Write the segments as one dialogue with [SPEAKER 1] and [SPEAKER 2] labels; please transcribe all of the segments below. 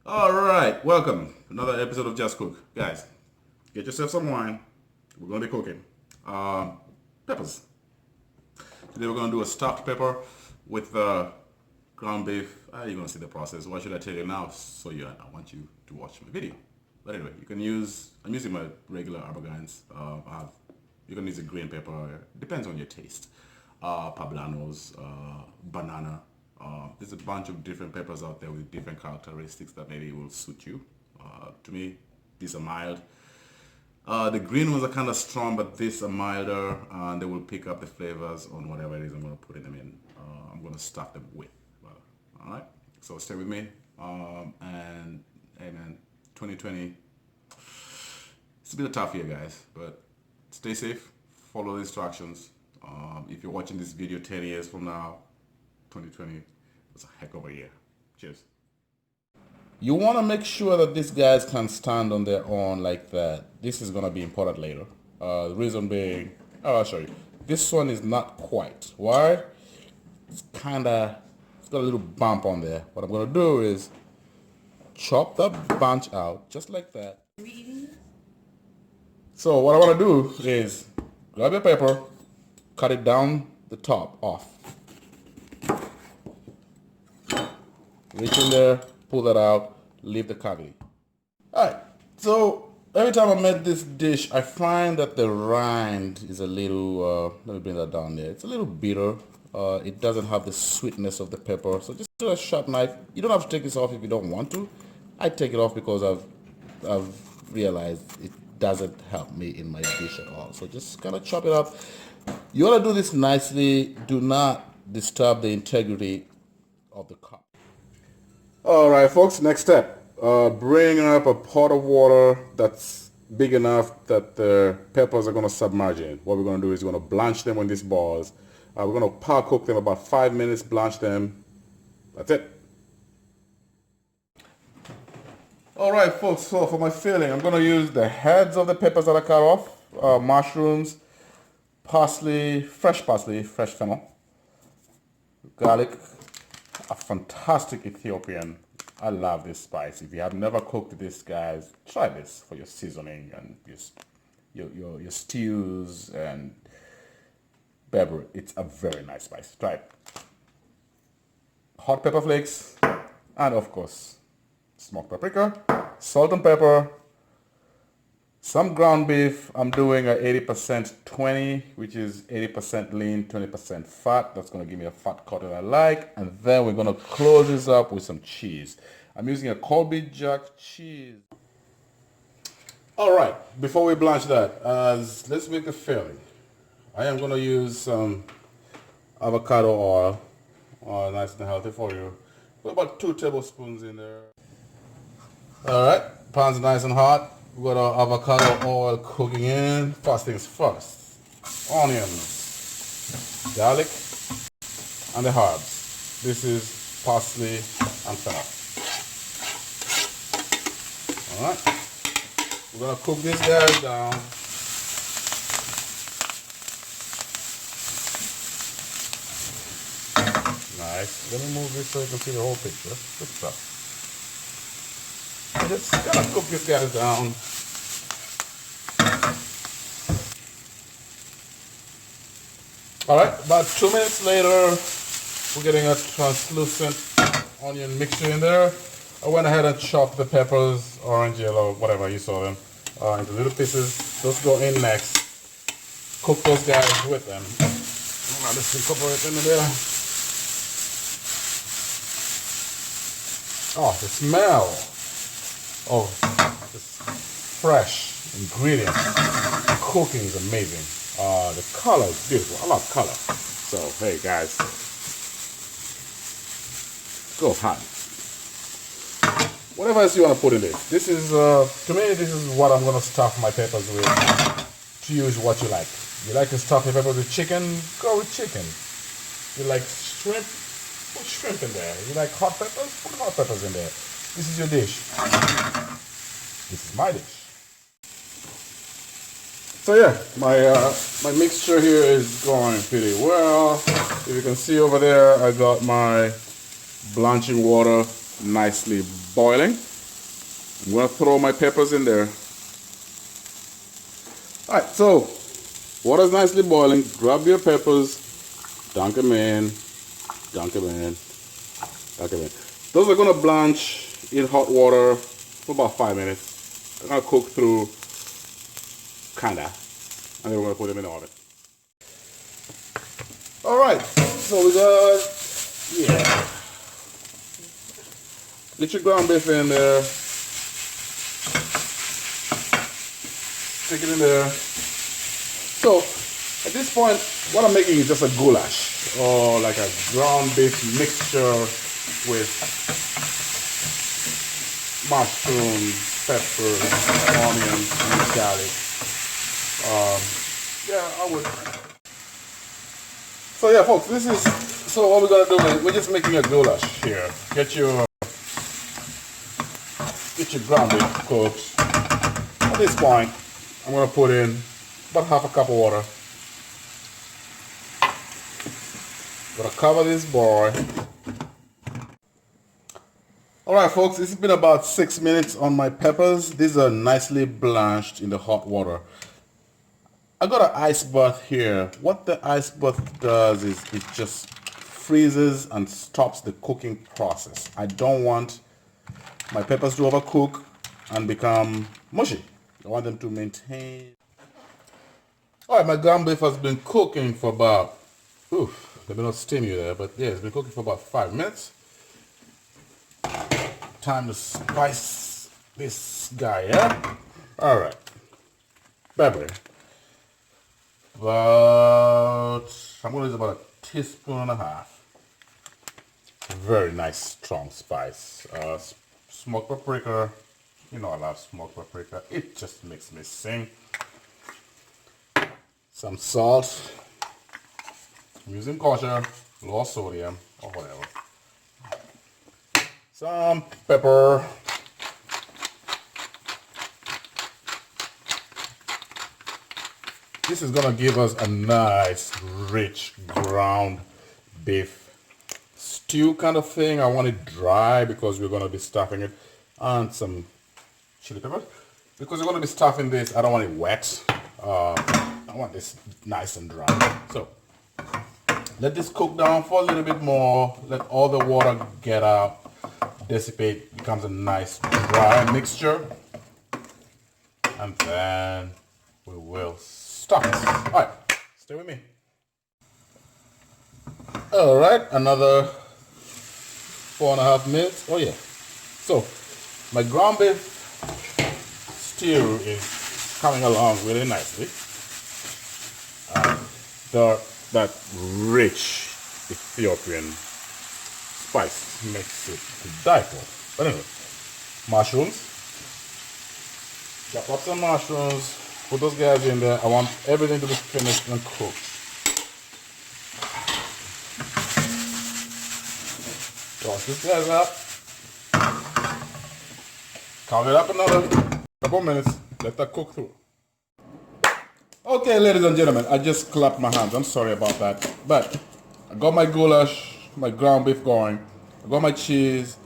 [SPEAKER 1] All right, welcome. Another episode of Just Cook. Guys, get yourself some wine. We're going to be cooking. Peppers. Today we're going to do a stocked pepper with ground beef. You're going to see the process. Why should I tell you now? I want you to watch my video. But anyway, I'm using my regular Arbogans. You can use a green pepper. Depends on your taste. Poblanos, banana. There's a bunch of different peppers out there with different characteristics that maybe will suit you. To me, these are mild. The green ones are kind of strong, but these are milder, and they will pick up the flavors on whatever it is I'm going to put them in. I'm going to stuff them with. All right, so stay with me. And hey man, 2020, it's been a tough year, guys, but stay safe, follow the instructions. If you're watching this video 10 years from now, 2020 was a heck of a year. Cheers. You want to make sure that these guys can stand on their own like that. This is going to be important later. The reason being, I'll show you. This one is not quite. Why? It's got a little bump on there. What I'm going to do is chop the bunch out just like that. So what I want to do is grab your pepper, cut it down the top off. Reach in there, pull that out, leave the cavity. Alright, so every time I make this dish, I find that the rind is a little, let me bring that down there. It's a little bitter. It doesn't have the sweetness of the pepper. So just do a sharp knife. You don't have to take this off if you don't want to. I take it off because I've realized it doesn't help me in my dish at all. So just kind of chop it up. You want to do this nicely. Do not disturb the integrity of the cup. All right, folks, next step. Bring up a pot of water that's big enough that the peppers are going to submerge in. What we're going to do is we're going to blanch them when this boils. We're going to power cook them about 5 minutes, blanch them. That's it. All right, folks, so for my filling, I'm going to use the heads of the peppers that I cut off, mushrooms, parsley, fresh fennel, garlic, a fantastic Ethiopian. I love this spice. If you have never cooked this, guys, try this for your seasoning and your stews and beverage. It's a very nice spice. Try it. Hot pepper flakes, and of course, smoked paprika, salt and pepper, some ground beef. I'm doing a 80% 20, which is 80% lean, 20% fat. That's going to give me a fat content I like. And then we're going to close this up with some cheese. I'm using a Colby Jack cheese. All right, before we blanch that, let's make the filling. I am going to use some avocado oil. Nice and healthy for you. Put about 2 tablespoons in there. All right, pan's nice and hot. We got our avocado oil cooking in. First things first, onions, garlic, and the herbs. This is parsley and fennel. All right, we're gonna cook these guys down. Nice. Let me move this so you can see the whole picture. Good stuff. Just gotta cook these guys down. Alright, about 2 minutes later, we're getting a translucent onion mixture in there. I went ahead and chopped the peppers, orange, yellow, whatever you saw them, into little pieces. Those go in next. Cook those guys with them. Let's incorporate them in there. Oh, the smell of this fresh ingredients. Cooking is amazing. The color is beautiful. I love color. So hey guys, go hot. Whatever else you want to put in it. This is to me this is what I'm gonna stuff my peppers with. Choose what you like. You like to stuff your peppers with chicken? Go with chicken. You like shrimp? Put shrimp in there. You like hot peppers? Put hot peppers in there. This is your dish. This is my dish. So yeah, my mixture here is going pretty well. If you can see over there, I got my blanching water nicely boiling. I'm gonna throw my peppers in there. Alright, so water's nicely boiling. Grab your peppers, dunk them in, dunk them in, dunk them in. Those are gonna blanch in hot water for about 5 minutes. They're gonna cook through, kinda, and then we're gonna put them in the oven. Alright, so we got, yeah. Get your ground beef in there. Stick it in there. So, at this point, what I'm making is just a goulash, or like a ground beef mixture with mushrooms, peppers, onions, and garlic. Yeah, I would. So yeah, folks, this is, so what we're gonna do is, we're just making a goulash here. Get your ground beef cooked. At this point, I'm gonna put in about half a cup of water. Gonna cover this boy. Alright folks, it's been about 6 minutes on my peppers. These are nicely blanched in the hot water. I got an ice bath here. What the ice bath does is it just freezes and stops the cooking process. I don't want my peppers to overcook and become mushy. I want them to maintain. Alright, my ground beef has been cooking for about, let me not steam you there, but yeah, it's been cooking for about 5 minutes. Time to spice this guy, yeah? Alright. Pepper. I'm going to use about a teaspoon and a half. Very nice, strong spice. Smoked paprika. You know I love smoked paprika. It just makes me sing. Some salt. I'm using kosher, low sodium, or whatever. Some pepper. This is gonna give us a nice, rich ground beef stew kind of thing. I want it dry because we're gonna be stuffing it, and some chili pepper. Because we're gonna be stuffing this, I don't want it wet. I want this nice and dry. So let this cook down for a little bit more. Let all the water get out, dissipate, becomes a nice dry mixture, and then we will stuff it. All right, stay with me. All right, another 4.5 minutes. Oh yeah. So my ground beef stew is coming along really nicely. That rich Ethiopian spice makes it to die for. But anyway, mushrooms. Chop up some mushrooms. Put those guys in there. I want everything to be finished and cooked. Toss this guys up. Cover it up another couple minutes. Let that cook through. Okay, ladies and gentlemen, I just clapped my hands. I'm sorry about that. But I got my goulash, my ground beef going. I got my cheese.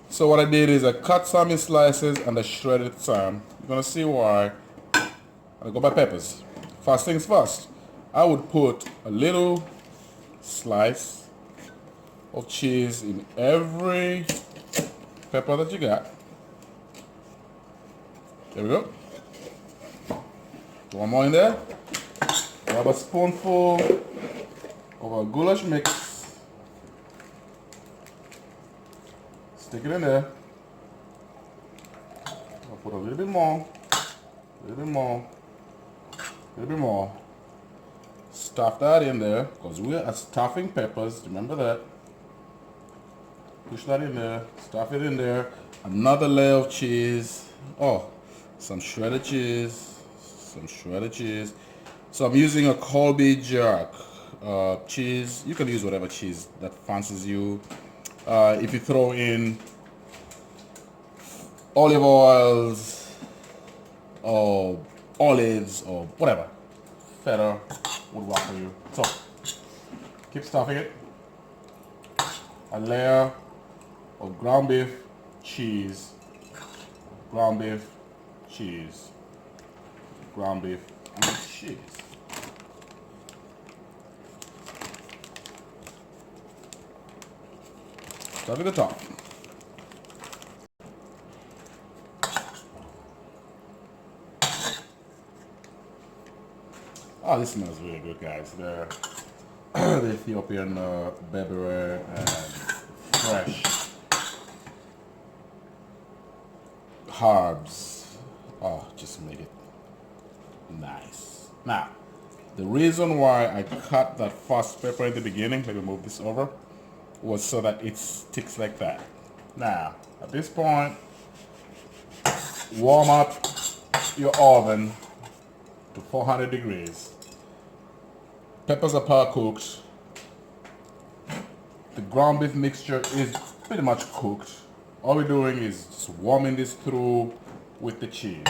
[SPEAKER 1] So what I did is I cut some in slices and I shredded some. You're gonna see why. I got my peppers. First things first, I would put a little slice of cheese in every pepper that you got. There we go. One more in there. Grab a spoonful of our goulash mix. Stick it in there. I'll put a little bit more. A little bit more. A little bit more. Stuff that in there because we are stuffing peppers. Remember that. Push that in there. Stuff it in there. Another layer of cheese. Oh, some shredded cheese. Some shredded cheese. So I'm using a Colby Jack cheese. You can use whatever cheese that fancies you. If you throw in olive oils or olives or whatever, feta would work for you. So keep stuffing it. A layer of ground beef, cheese, ground beef, cheese, ground beef, and cheese. Start at the top. Oh, this smells really good, guys. The Ethiopian berbere and fresh herbs. Oh, just make it nice. Now, the reason why I cut that first pepper in the beginning, let me move this over, was so that it sticks like that. Now, at this point, warm up your oven to 400 degrees. Peppers are power cooked. The ground beef mixture is pretty much cooked. All we're doing is just warming this through with the cheese.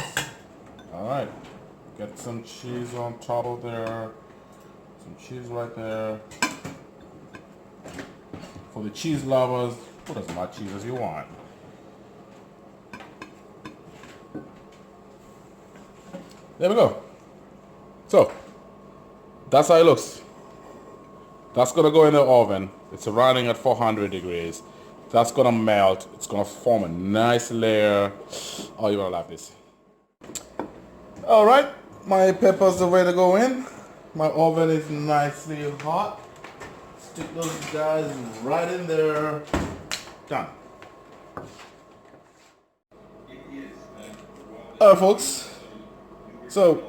[SPEAKER 1] Alright, get some cheese on top of there. Some cheese right there. For the cheese lovers, put as much cheese as you want. There we go. So, that's how it looks. That's gonna go in the oven. It's running at 400 degrees. That's gonna melt. It's gonna form a nice layer. Oh, you're gonna love this. All right, my peppers are ready to go in. My oven is nicely hot. Stick those guys right in there. Done. All right, folks. So,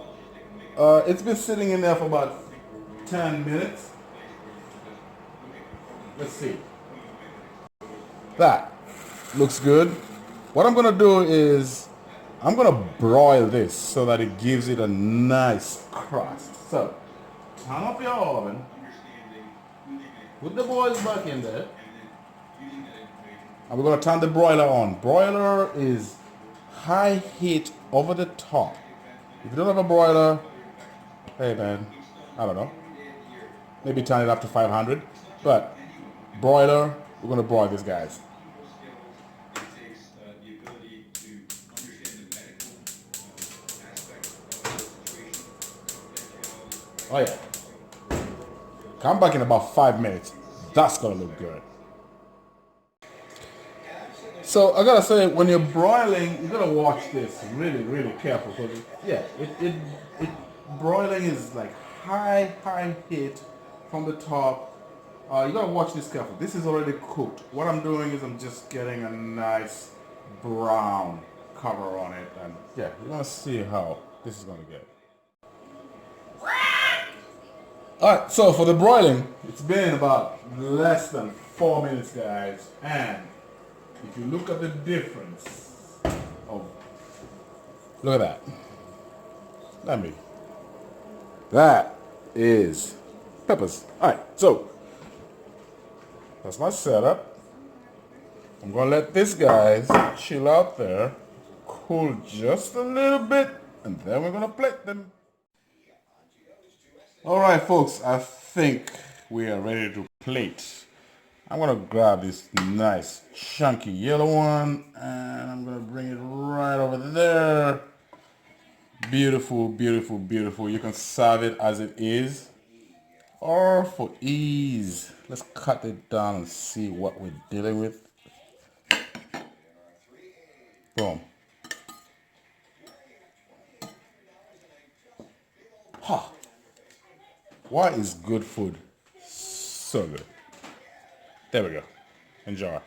[SPEAKER 1] it's been sitting in there for about 10 minutes. Let's see. That looks good. What I'm gonna do is I'm gonna broil this so that it gives it a nice crust. So turn up your oven, put the boys back in there, and we're gonna turn the broiler on. Broiler is high heat over the top. If you don't have a broiler, hey man, I don't know, maybe turn it up to 500, but broiler, we're gonna broil these guys. Oh yeah. Come back in about 5 minutes. That's gonna look good. So I gotta say, when you're broiling, you gotta watch this really, really careful because broiling is like high heat from the top. You gotta watch this careful. This is already cooked. What I'm doing is I'm just getting a nice brown cover on it, and yeah, you're gonna see how this is gonna get. Alright, so for the broiling, it's been about less than 4 minutes, guys, and if you look at the difference look at that. That is peppers. Alright, so that's my setup. I'm gonna let this guys chill out there, cool just a little bit, and then we're gonna plate them. Alright folks, I think we are ready to plate. I'm gonna grab this nice chunky yellow one and I'm gonna bring it right over there. Beautiful, beautiful, beautiful. You can serve it as it is, or for ease, let's cut it down and see what we're dealing with. Boom. Ha! Why is good food so good? There we go. Enjoy.